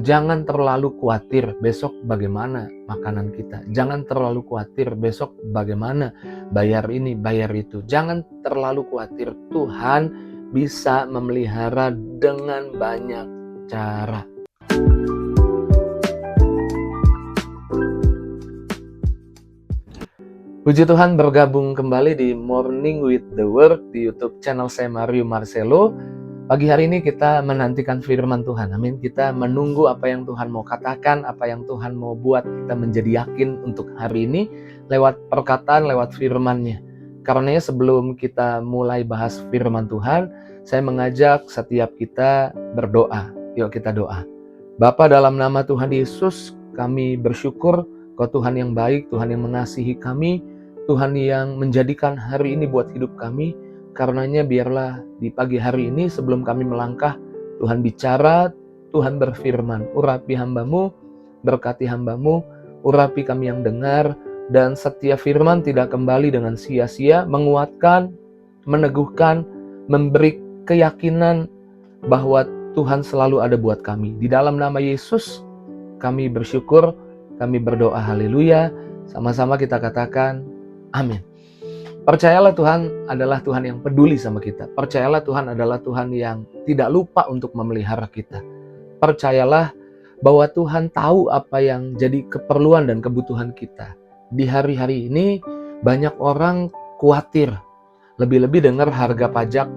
Jangan terlalu khawatir besok bagaimana makanan kita. Jangan terlalu khawatir besok bagaimana bayar ini, bayar itu. Jangan terlalu khawatir. Tuhan bisa memelihara dengan banyak cara. Puji Tuhan, bergabung kembali di Morning with the Word di YouTube channel saya Mario Marcelo. Pagi hari ini kita menantikan firman Tuhan. Amin. Kita menunggu apa yang Tuhan mau katakan, apa yang Tuhan mau buat kita menjadi yakin untuk hari ini lewat perkataan, lewat firman-Nya. Karenanya sebelum kita mulai bahas firman Tuhan, saya mengajak setiap kita berdoa. Yuk kita doa. Bapa, dalam nama Tuhan Yesus, kami bersyukur Kau Tuhan yang baik, Tuhan yang mengasihi kami, Tuhan yang menjadikan hari ini buat hidup kami. Karenanya biarlah di pagi hari ini sebelum kami melangkah, Tuhan bicara, Tuhan berfirman, urapi hamba-Mu, berkati hamba-Mu, urapi kami yang dengar, dan setiap firman tidak kembali dengan sia-sia, menguatkan, meneguhkan, memberi keyakinan bahwa Tuhan selalu ada buat kami. Di dalam nama Yesus, kami bersyukur, kami berdoa, haleluya. Sama-sama kita katakan, amin. Percayalah Tuhan adalah Tuhan yang peduli sama kita. Percayalah Tuhan adalah Tuhan yang tidak lupa untuk memelihara kita. Percayalah bahwa Tuhan tahu apa yang jadi keperluan dan kebutuhan kita. Di hari-hari ini banyak orang khawatir. Lebih-lebih dengar harga pajak,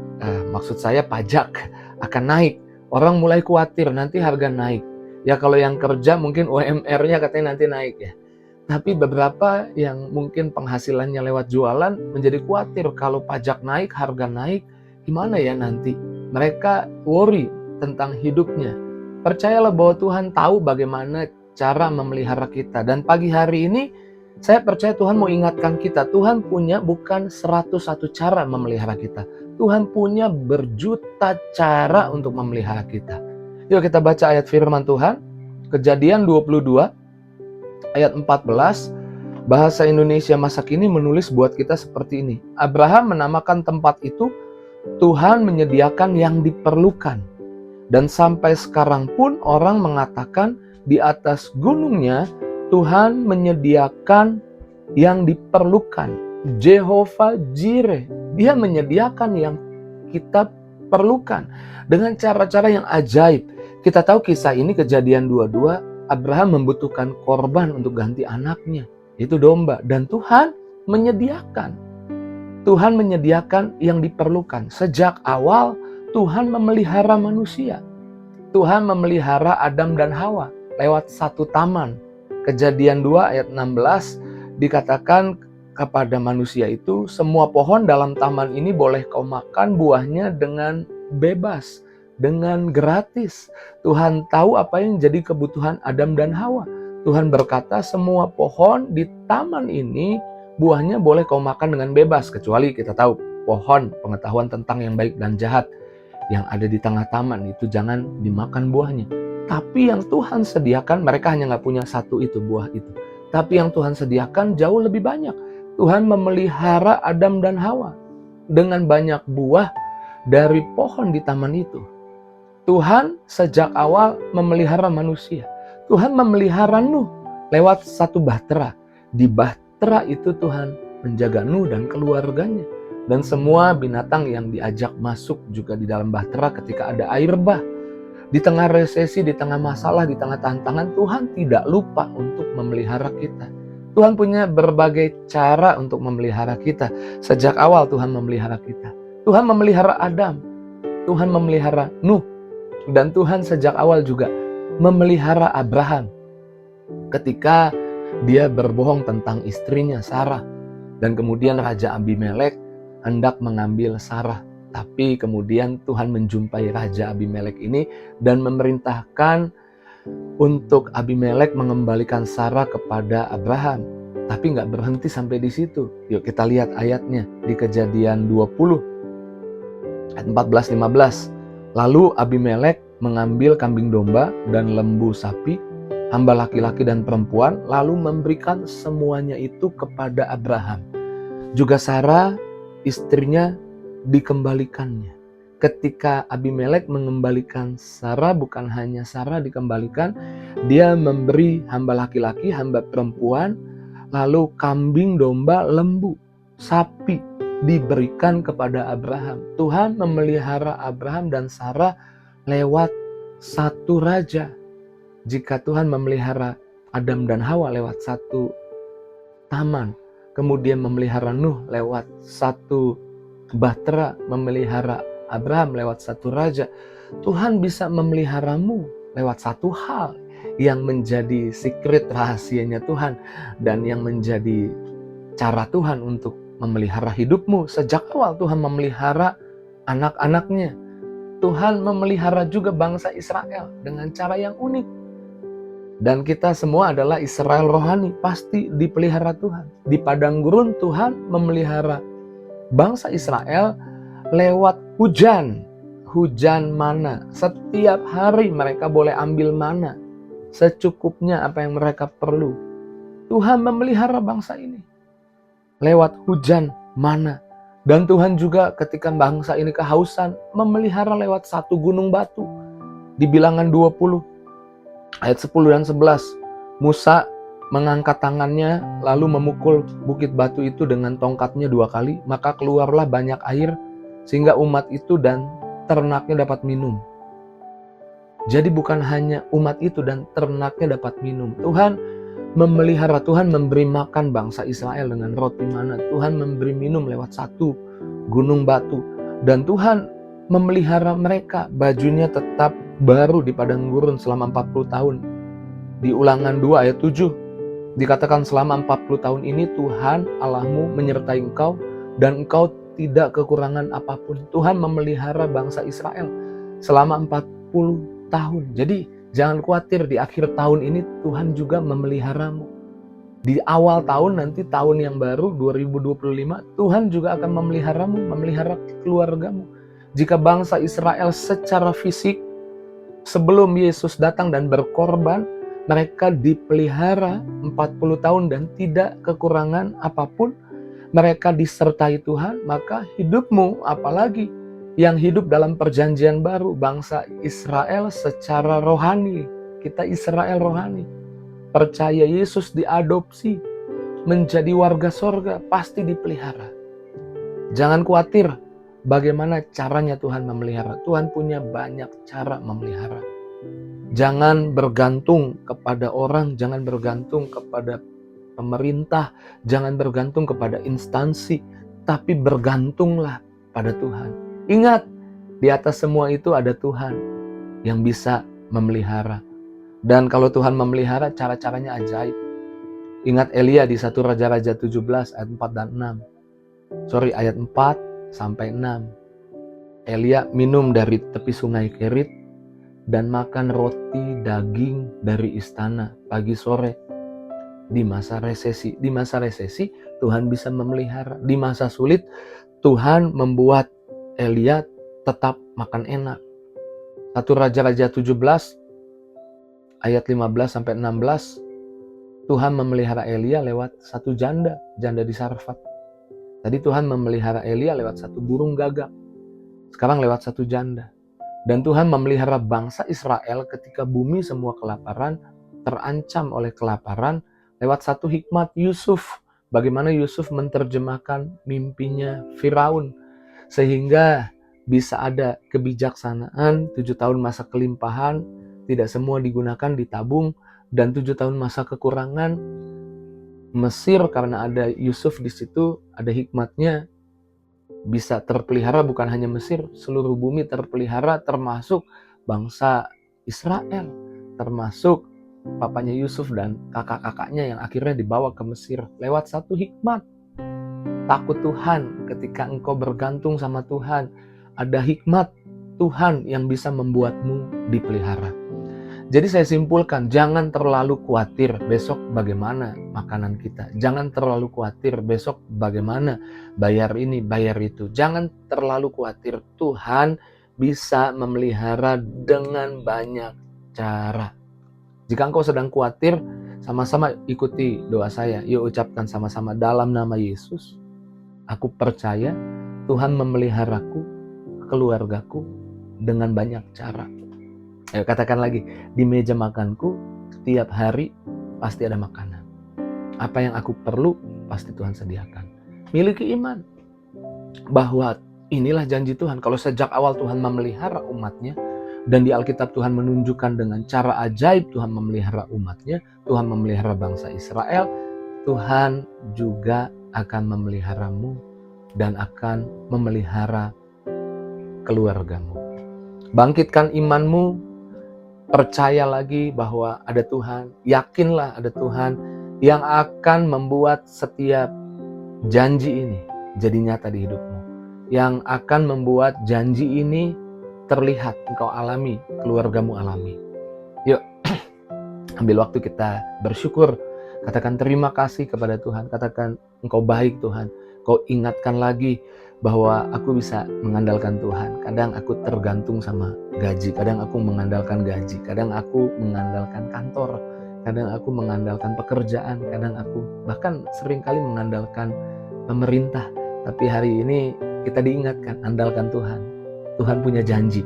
maksud saya pajak akan naik. Orang mulai khawatir nanti harga naik. Ya kalau yang kerja mungkin UMR-nya katanya nanti naik ya. Tapi beberapa yang mungkin penghasilannya lewat jualan menjadi khawatir kalau pajak naik, harga naik, gimana ya nanti? Mereka worry tentang hidupnya. Percayalah bahwa Tuhan tahu bagaimana cara memelihara kita. Dan pagi hari ini saya percaya Tuhan mau ingatkan kita. Tuhan punya bukan 101 cara memelihara kita. Tuhan punya berjuta cara untuk memelihara kita. Yuk kita baca ayat firman Tuhan. Kejadian 22 ayat 14. Bahasa Indonesia masa kini menulis buat kita seperti ini. Abraham menamakan tempat itu Tuhan menyediakan yang diperlukan. Dan sampai sekarang pun orang mengatakan di atas gunungnya Tuhan menyediakan yang diperlukan. Jehovah Jireh, Dia menyediakan yang kita perlukan dengan cara-cara yang ajaib. Kita tahu kisah ini Kejadian 22, Abraham membutuhkan korban untuk ganti anaknya, itu domba, dan Tuhan menyediakan. Tuhan menyediakan yang diperlukan. Sejak awal Tuhan memelihara manusia. Tuhan memelihara Adam dan Hawa lewat satu taman. Kejadian 2 ayat 16 dikatakan kepada manusia itu, semua pohon dalam taman ini boleh kau makan buahnya dengan bebas, dengan gratis. Tuhan tahu apa yang jadi kebutuhan Adam dan Hawa. Tuhan berkata semua pohon di taman ini buahnya boleh kau makan dengan bebas. Kecuali kita tahu pohon pengetahuan tentang yang baik dan jahat yang ada di tengah taman itu jangan dimakan buahnya. Tapi yang Tuhan sediakan, mereka hanya gak punya satu itu buah itu. Tapi yang Tuhan sediakan jauh lebih banyak. Tuhan memelihara Adam dan Hawa dengan banyak buah dari pohon di taman itu. Tuhan sejak awal memelihara manusia. Tuhan memelihara Nuh lewat satu bahtera. Di bahtera itu Tuhan menjaga Nuh dan keluarganya. Dan semua binatang yang diajak masuk juga di dalam bahtera ketika ada air bah. Di tengah resesi, di tengah masalah, di tengah tantangan, Tuhan tidak lupa untuk memelihara kita. Tuhan punya berbagai cara untuk memelihara kita. Sejak awal Tuhan memelihara kita. Tuhan memelihara Adam. Tuhan memelihara Nuh. Dan Tuhan sejak awal juga memelihara Abraham ketika dia berbohong tentang istrinya Sarah. Dan kemudian Raja Abimelek hendak mengambil Sarah. Tapi kemudian Tuhan menjumpai Raja Abimelek ini dan memerintahkan untuk Abimelek mengembalikan Sarah kepada Abraham. Tapi nggak berhenti sampai di situ. Yuk kita lihat ayatnya di Kejadian 20 ayat 14-15. Lalu Abimelek mengambil kambing domba dan lembu sapi, hamba laki-laki dan perempuan, lalu memberikan semuanya itu kepada Abraham. Juga Sarah, istrinya, dikembalikannya. ketika Abimelek mengembalikan Sarah, bukan hanya Sarah dikembalikan, dia memberi hamba laki-laki, hamba perempuan, lalu kambing, domba, lembu, sapi diberikan kepada Abraham. Tuhan memelihara Abraham dan Sarah lewat satu raja. Jika Tuhan memelihara Adam dan Hawa lewat satu taman, kemudian memelihara Nuh lewat satu bahtera, memelihara Abraham lewat satu raja, Tuhan bisa memeliharamu lewat satu hal yang menjadi secret rahasianya Tuhan dan yang menjadi cara Tuhan untuk memelihara hidupmu. Sejak awal Tuhan memelihara anak-anaknya. Tuhan memelihara juga bangsa Israel dengan cara yang unik. Dan kita semua adalah Israel rohani, pasti dipelihara Tuhan. Di padang gurun Tuhan memelihara bangsa Israel lewat hujan mana. Setiap hari mereka boleh ambil mana, secukupnya apa yang mereka perlu. Tuhan memelihara bangsa ini lewat hujan mana. Dan Tuhan juga ketika bangsa ini kehausan, memelihara lewat satu gunung batu. Di Bilangan 20 ayat 10 dan 11, Musa mengangkat tangannya lalu memukul bukit batu itu dengan tongkatnya 2 kali, maka keluarlah banyak air sehingga umat itu dan ternaknya dapat minum. Jadi bukan hanya umat itu dan ternaknya dapat minum. Tuhan memelihara, Tuhan memberi makan bangsa Israel dengan roti mana. Tuhan memberi minum lewat satu gunung batu. Dan Tuhan memelihara mereka, bajunya tetap baru di padang gurun selama 40 tahun. Di Ulangan 2 ayat 7 dikatakan selama 40 tahun ini Tuhan Allahmu menyertai engkau dan engkau tidak kekurangan apapun. Tuhan memelihara bangsa Israel selama 40 tahun. Jadi jangan khawatir, di akhir tahun ini Tuhan juga memeliharamu. Di awal tahun nanti, tahun yang baru 2025, Tuhan juga akan memeliharamu, memelihara keluargamu. Jika bangsa Israel secara fisik sebelum Yesus datang dan berkorban, mereka dipelihara 40 tahun dan tidak kekurangan apapun, mereka disertai Tuhan, maka hidupmu, apalagi yang hidup dalam perjanjian baru, bangsa Israel secara rohani, kita Israel rohani, percaya Yesus diadopsi menjadi warga sorga, pasti dipelihara. Jangan khawatir bagaimana caranya Tuhan memelihara. Tuhan punya banyak cara memelihara. Jangan bergantung kepada orang, jangan bergantung kepada pemerintah, jangan bergantung kepada instansi, tapi bergantunglah pada Tuhan. Ingat, di atas semua itu ada Tuhan yang bisa memelihara. Dan kalau Tuhan memelihara, cara-caranya ajaib. Ingat Elia di 1 Raja-Raja 17 ayat 4 dan 6. Ayat 4 sampai 6. Elia minum dari tepi sungai Kerit dan makan roti daging dari istana pagi sore. Di masa resesi. Di masa resesi Tuhan bisa memelihara. Di masa sulit Tuhan membuat Elia tetap makan enak. 1 Raja-Raja 17 ayat 15 sampai 16. Tuhan memelihara Elia lewat satu janda di Sarfat. Tadi Tuhan memelihara Elia lewat satu burung gagak. Sekarang lewat satu janda. Dan Tuhan memelihara bangsa Israel ketika bumi semua kelaparan, terancam oleh kelaparan, lewat satu hikmat Yusuf. Bagaimana Yusuf menerjemahkan mimpinya Firaun sehingga bisa ada kebijaksanaan. 7 tahun masa kelimpahan, tidak semua digunakan, ditabung. Dan 7 tahun masa kekurangan, Mesir karena ada Yusuf di situ, ada hikmatnya, bisa terpelihara. Bukan hanya Mesir, seluruh bumi terpelihara, termasuk bangsa Israel, termasuk papanya Yusuf dan kakak-kakaknya yang akhirnya dibawa ke Mesir lewat satu hikmat. Takut Tuhan, ketika engkau bergantung sama Tuhan, ada hikmat Tuhan yang bisa membuatmu dipelihara. Jadi saya simpulkan, jangan terlalu khawatir besok bagaimana makanan kita. Jangan terlalu khawatir besok bagaimana bayar ini, bayar itu. Jangan terlalu khawatir, Tuhan bisa memelihara dengan banyak cara. Jika engkau sedang khawatir, sama-sama ikuti doa saya. Yuk ucapkan sama-sama, dalam nama Yesus, aku percaya Tuhan memeliharaku, keluargaku dengan banyak cara. Ayo katakan lagi, di meja makanku tiap hari pasti ada makanan. Apa yang aku perlu pasti Tuhan sediakan. Miliki iman bahwa inilah janji Tuhan. Kalau sejak awal Tuhan memelihara umatnya, dan di Alkitab Tuhan menunjukkan dengan cara ajaib Tuhan memelihara umatnya, Tuhan memelihara bangsa Israel, Tuhan juga akan memeliharamu dan akan memelihara keluargamu. Bangkitkan imanmu, percaya lagi bahwa ada Tuhan, yakinlah ada Tuhan yang akan membuat setiap janji ini jadi nyata di hidupmu, yang akan membuat janji ini terlihat, engkau alami, keluargamu alami. Yuk, ambil waktu kita bersyukur, katakan terima kasih kepada Tuhan, katakan engkau baik Tuhan, kau ingatkan lagi bahwa aku bisa mengandalkan Tuhan. Kadang aku tergantung sama gaji, kadang aku mengandalkan gaji, kadang aku mengandalkan kantor, kadang aku mengandalkan pekerjaan, kadang aku bahkan seringkali mengandalkan pemerintah. Tapi hari ini kita diingatkan, andalkan Tuhan. Tuhan punya janji,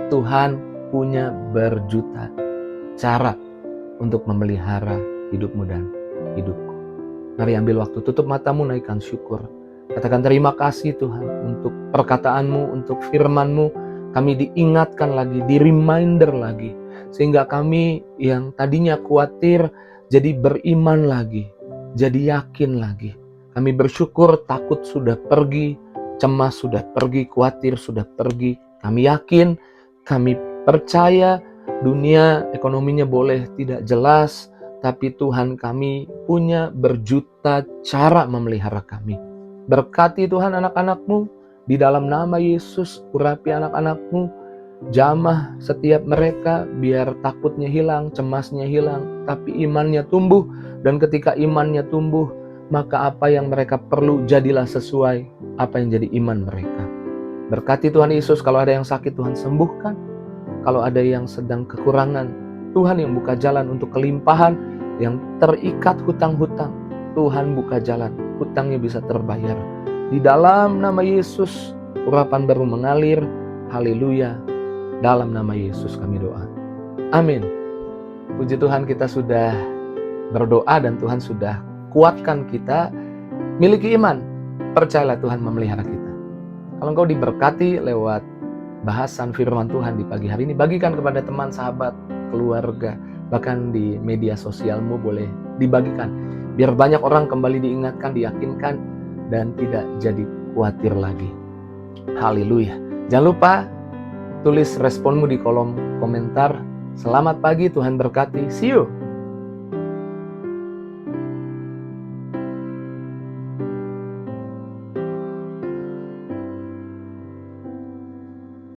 Tuhan punya berjuta cara untuk memelihara hidupmu dan hidupku. Mari ambil waktu, tutup matamu, naikkan syukur. Katakan terima kasih Tuhan untuk perkataanmu, untuk firmanmu. Kami diingatkan lagi, di-reminder lagi. Sehingga kami yang tadinya khawatir jadi beriman lagi, jadi yakin lagi. Kami bersyukur, takut sudah pergi, cemas sudah pergi, khawatir sudah pergi. Kami yakin, kami percaya dunia ekonominya boleh tidak jelas, tapi Tuhan kami punya berjuta cara memelihara kami. Berkati Tuhan anak-anak-Mu, di dalam nama Yesus, urapi anak-anak-Mu, jamah setiap mereka, biar takutnya hilang, cemasnya hilang, tapi imannya tumbuh. Dan ketika imannya tumbuh, maka apa yang mereka perlu jadilah sesuai apa yang jadi iman mereka. Berkati Tuhan Yesus, kalau ada yang sakit Tuhan sembuhkan, kalau ada yang sedang kekurangan, Tuhan yang buka jalan untuk kelimpahan, yang terikat hutang-hutang, Tuhan buka jalan, hutangnya bisa terbayar. Di dalam nama Yesus, urapan baru mengalir, haleluya. Dalam nama Yesus kami doa. Amin. Puji Tuhan, kita sudah berdoa dan Tuhan sudah kuatkan kita. Miliki iman, percayalah Tuhan memelihara kita. Kalau engkau diberkati lewat bahasan firman Tuhan di pagi hari ini, bagikan kepada teman, sahabat, keluarga, bahkan di media sosialmu boleh dibagikan. Biar banyak orang kembali diingatkan, diyakinkan, dan tidak jadi khawatir lagi. Haleluya. Jangan lupa tulis responmu di kolom komentar. Selamat pagi, Tuhan berkati. See you.